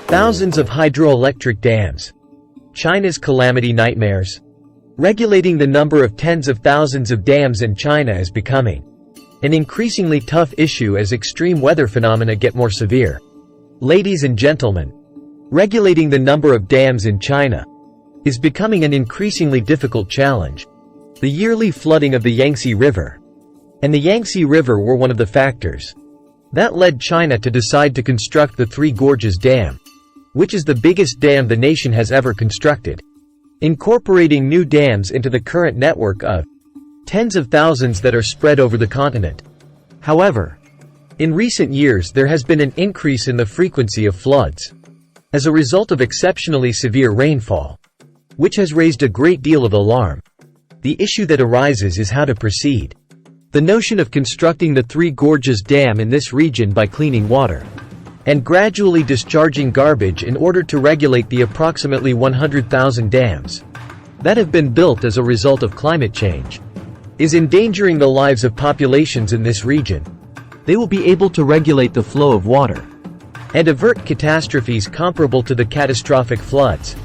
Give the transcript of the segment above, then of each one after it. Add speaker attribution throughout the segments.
Speaker 1: Thousands of hydroelectric dams. China's calamity nightmares. Regulating the number of tens of thousands of dams in China is becoming an increasingly tough issue as extreme weather phenomena get more severe. Ladies and gentlemen, regulating the number of dams in China is becoming an increasingly difficult challenge. The yearly flooding of the Yangtze River and the Yangtze River were one of the factors that led China to decide to construct the Three Gorges Dam, which is the biggest dam the nation has ever constructed, incorporating new dams into the current network of tens of thousands that are spread over the continent. However, in recent years there has been an increase in the frequency of floods as a result of exceptionally severe rainfall, which has raised a great deal of alarm. The issue that arises is how to proceed. The notion of constructing the Three Gorges Dam in this region by cleaning water and gradually discharging garbage in order to regulate the approximately 100,000 dams that have been built as a result of climate change is endangering the lives of populations in this region. They will be able to regulate the flow of water and avert catastrophes comparable to the catastrophic floods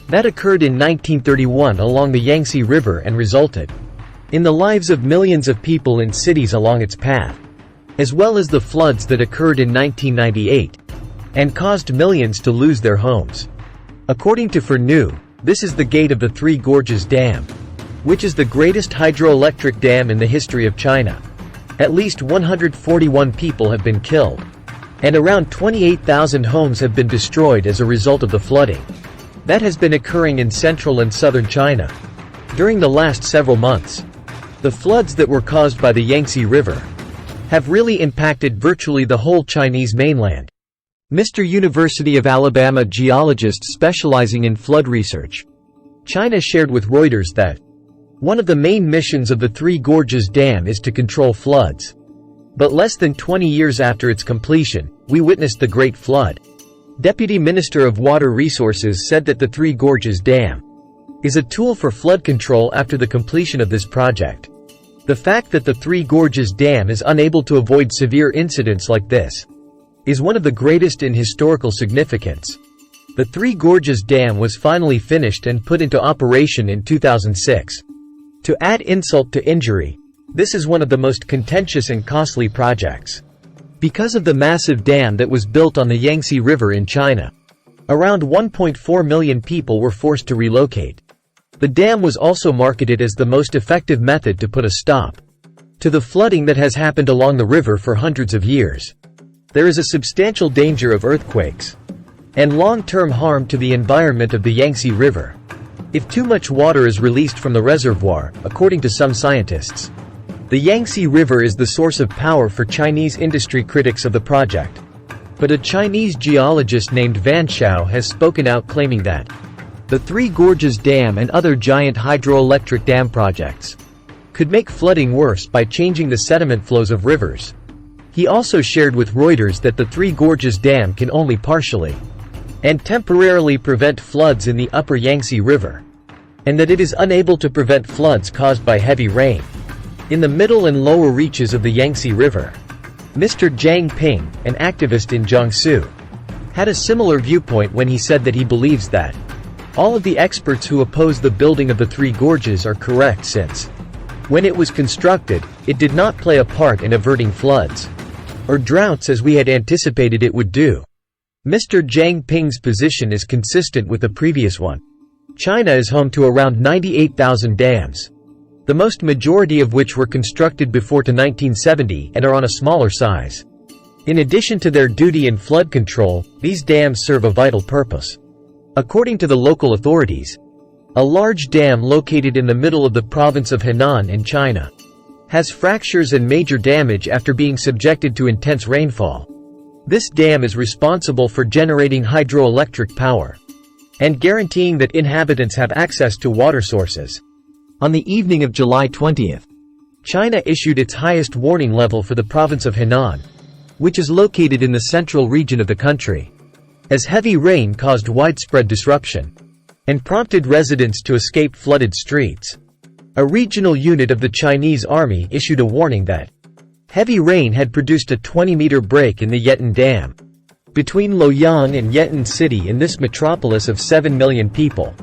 Speaker 1: that occurred in 1931 along the Yangtze River and resulted in the lives of millions of people in cities along its path, as well as the floods that occurred in 1998 and caused millions to lose their homes. According to Phan-USA, this is the gate of the Three Gorges Dam, which is the greatest hydroelectric dam in the history of China. At least 141 people have been killed, and around 28,000 homes have been destroyed as a result of the flooding that has been occurring in central and southern China during the last several months. The floods that were caused by the Yangtze River have really impacted virtually the whole Chinese mainland. Mr. University of Alabama geologist specializing in flood research, China shared with Reuters that one of the main missions of the Three Gorges Dam is to control floods. But less than 20 years after its completion, we witnessed the Great Flood. Deputy Minister of Water Resources said that the Three Gorges Dam is a tool for flood control after the completion of this project. The fact that the Three Gorges Dam is unable to avoid severe incidents like this is one of the greatest in historical significance. The Three Gorges Dam was finally finished and put into operation in 2006. To add insult to injury, this is one of the most contentious and costly projects because of the massive dam that was built on the Yangtze River in China. Around 1.4 million people were forced to relocate. The dam was also marketed as the most effective method to put a stop to the flooding that has happened along the river for hundreds of years. There is a substantial danger of earthquakes and long-term harm to the environment of the Yangtze River if too much water is released from the reservoir, according to some scientists. The Yangtze River is the source of power for Chinese industry critics of the project. But a Chinese geologist named Van Xiao has spoken out claiming that the Three Gorges Dam and other giant hydroelectric dam projects could make flooding worse by changing the sediment flows of rivers. He also shared with Reuters that the Three Gorges Dam can only partially and temporarily prevent floods in the upper Yangtze River, and that it is unable to prevent floods caused by heavy rain in the middle and lower reaches of the Yangtze River. Mr. Zhang Ping, an activist in Jiangsu, had a similar viewpoint when he said that he believes that all of the experts who oppose the building of the Three Gorges are correct since, when it was constructed, it did not play a part in averting floods or droughts as we had anticipated it would do. Mr. Zhang Ping's position is consistent with the previous one. China is home to around 98,000 dams, the most majority of which were constructed before to 1970 and are on a smaller size. In addition to their duty in flood control, these dams serve a vital purpose. According to the local authorities, a large dam located in the middle of the province of Henan in China has fractures and major damage after being subjected to intense rainfall. This dam is responsible for generating hydroelectric power and guaranteeing that inhabitants have access to water sources. On the evening of July 20th, China issued its highest warning level for the province of Henan, which is located in the central region of the country, as heavy rain caused widespread disruption and prompted residents to escape flooded streets. A regional unit of the Chinese army issued a warning that heavy rain had produced a 20-meter break in the Yetan Dam, between Luoyang and Yetun City in this metropolis of 7 million people,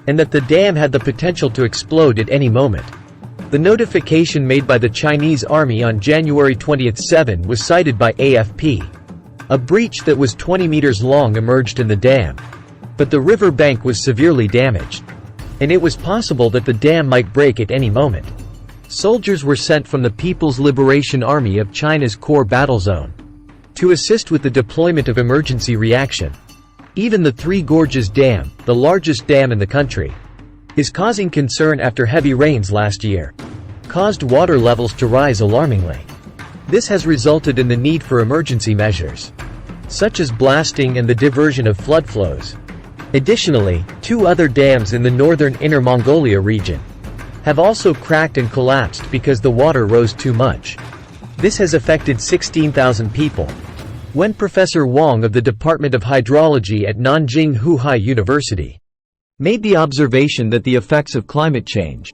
Speaker 1: and that the dam had the potential to explode at any moment. The notification made by the Chinese army on January 27 was cited by AFP. A breach that was 20 meters long emerged in the dam. But the river bank was severely damaged, and it was possible that the dam might break at any moment. Soldiers were sent from the People's Liberation Army of China's core battle zone to assist with the deployment of emergency reaction. Even the Three Gorges Dam, the largest dam in the country, is causing concern after heavy rains last year caused water levels to rise alarmingly. This has resulted in the need for emergency measures, such as blasting and the diversion of flood flows. Additionally, 2 other dams in the northern Inner Mongolia region have also cracked and collapsed because the water rose too much. This has affected 16,000 people. When Professor Wang of the Department of Hydrology at Nanjing Huhai University made the observation that the effects of climate change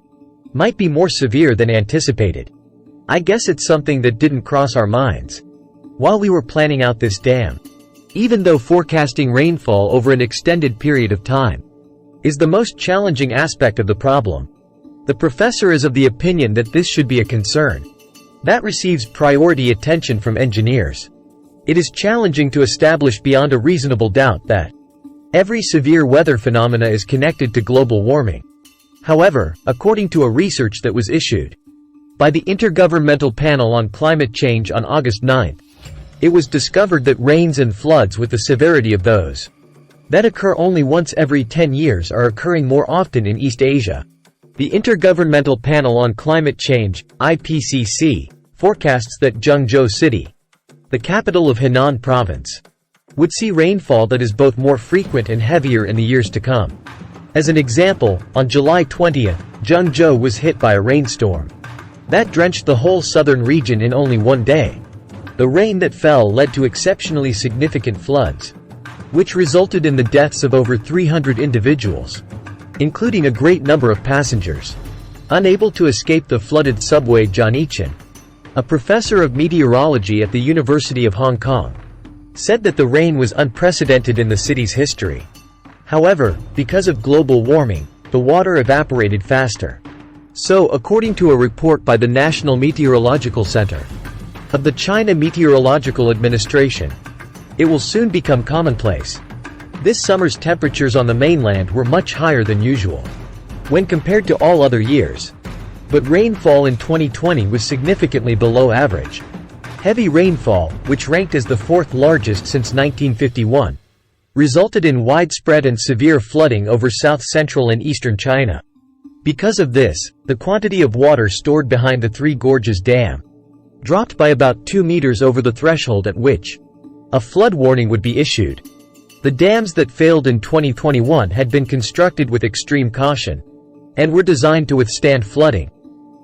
Speaker 1: might be more severe than anticipated. I guess it's something that didn't cross our minds while we were planning out this dam. Even though forecasting rainfall over an extended period of time is the most challenging aspect of the problem, the professor is of the opinion that this should be a concern that receives priority attention from engineers. It is challenging to establish beyond a reasonable doubt that every severe weather phenomena is connected to global warming. However, according to a research that was issued by the Intergovernmental Panel on Climate Change on August 9, it was discovered that rains and floods with the severity of those that occur only once every 10 years are occurring more often in East Asia. The Intergovernmental Panel on Climate Change, IPCC, forecasts that Zhengzhou City, the capital of Henan Province, would see rainfall that is both more frequent and heavier in the years to come. As an example, on July 20, Zhengzhou was hit by a rainstorm that drenched the whole southern region in only one day. The rain that fell led to exceptionally significant floods, which resulted in the deaths of over 300 individuals, including a great number of passengers. Unable to escape the flooded subway, Johnny Chen, a professor of meteorology at the University of Hong Kong, said that the rain was unprecedented in the city's history. However, because of global warming, the water evaporated faster. So, according to a report by the National Meteorological Center of the China Meteorological Administration, it will soon become commonplace. This summer's temperatures on the mainland were much higher than usual when compared to all other years, but rainfall in 2020 was significantly below average. Heavy rainfall, which ranked as the 4th largest since 1951, resulted in widespread and severe flooding over south-central and eastern China. Because of this, the quantity of water stored behind the Three Gorges Dam dropped by about 2 meters over the threshold at which a flood warning would be issued. The dams that failed in 2021 had been constructed with extreme caution and were designed to withstand flooding.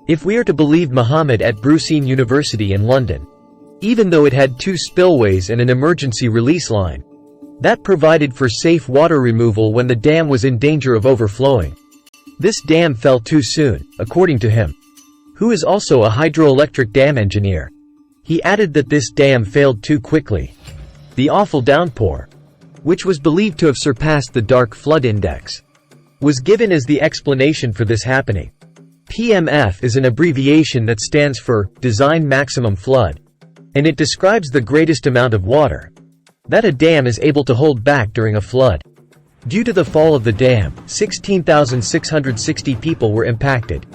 Speaker 1: If we are to believe Mohammed at Brucine University in London, even though it had 2 spillways and an emergency release line that provided for safe water removal when the dam was in danger of overflowing, this dam fell too soon, according to him, who is also a hydroelectric dam engineer. He added that this dam failed too quickly. The awful downpour, which was believed to have surpassed the dark flood index, was given as the explanation for this happening. PMF is an abbreviation that stands for Design Maximum Flood, and it describes the greatest amount of water that a dam is able to hold back during a flood. Due to the fall of the dam, 16,660 people were impacted.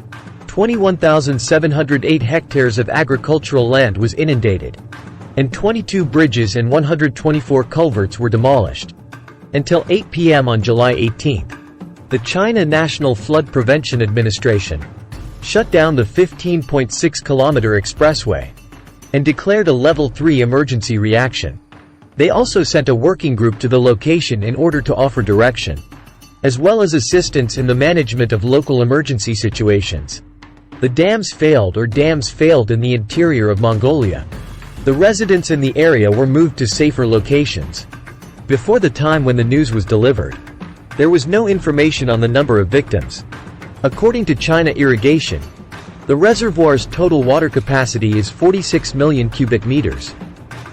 Speaker 1: 21,708 hectares of agricultural land was inundated, and 22 bridges and 124 culverts were demolished. Until 8 p.m. on July 18, the China National Flood Prevention Administration shut down the 15.6-kilometer expressway and declared a Level 3 emergency reaction. They also sent a working group to the location in order to offer direction, as well as assistance in the management of local emergency situations. The dams failed in the interior of Mongolia. The residents in the area were moved to safer locations. Before the time when the news was delivered, there was no information on the number of victims. According to China Irrigation, the reservoir's total water capacity is 46 million cubic meters.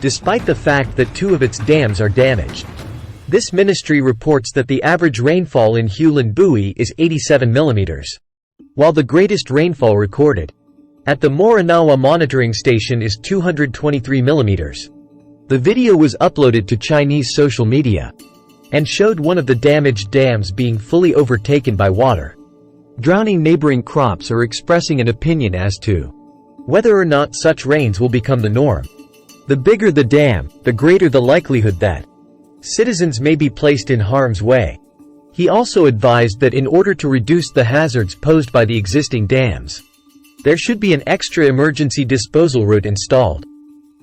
Speaker 1: despite the fact that 2 of its dams are damaged. This ministry reports that the average rainfall in Hulan Bui is 87 mm, while the greatest rainfall recorded at the Morinawa monitoring station is 223 mm. The video was uploaded to Chinese social media and showed one of the damaged dams being fully overtaken by water, drowning neighboring crops or expressing an opinion as to whether or not such rains will become the norm. The bigger the dam, the greater the likelihood that citizens may be placed in harm's way. He also advised that in order to reduce the hazards posed by the existing dams, there should be an extra emergency disposal route installed.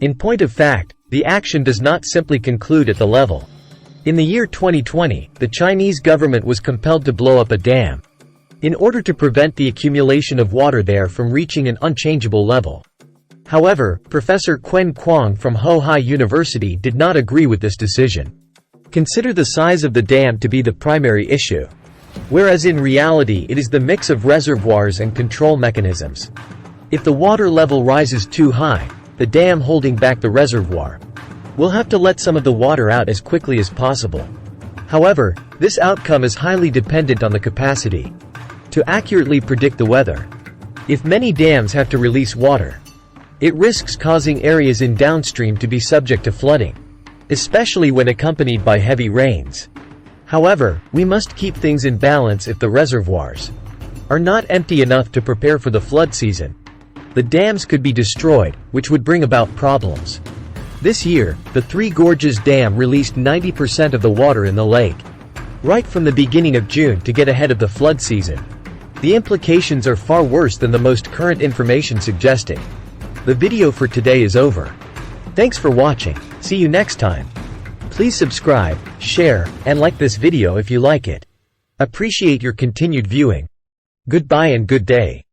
Speaker 1: In point of fact, the action does not simply conclude at the level. In the year 2020, the Chinese government was compelled to blow up a dam in order to prevent the accumulation of water there from reaching an unchangeable level. However, Professor Quen Kuang from Hohai University did not agree with this decision. Consider the size of the dam to be the primary issue, whereas in reality it is the mix of reservoirs and control mechanisms. If the water level rises too high, the dam holding back the reservoir will have to let some of the water out as quickly as possible. However, this outcome is highly dependent on the capacity to accurately predict the weather. If many dams have to release water, it risks causing areas in downstream to be subject to flooding, especially when accompanied by heavy rains. However, we must keep things in balance if the reservoirs are not empty enough to prepare for the flood season. The dams could be destroyed, which would bring about problems. This year, the Three Gorges Dam released 90% of the water in the lake right from the beginning of June to get ahead of the flood season. The implications are far worse than the most current information suggesting. The video for today is over. Thanks for watching. See you next time. Please subscribe, share, and like this video if you like it. Appreciate your continued viewing. Goodbye and good day.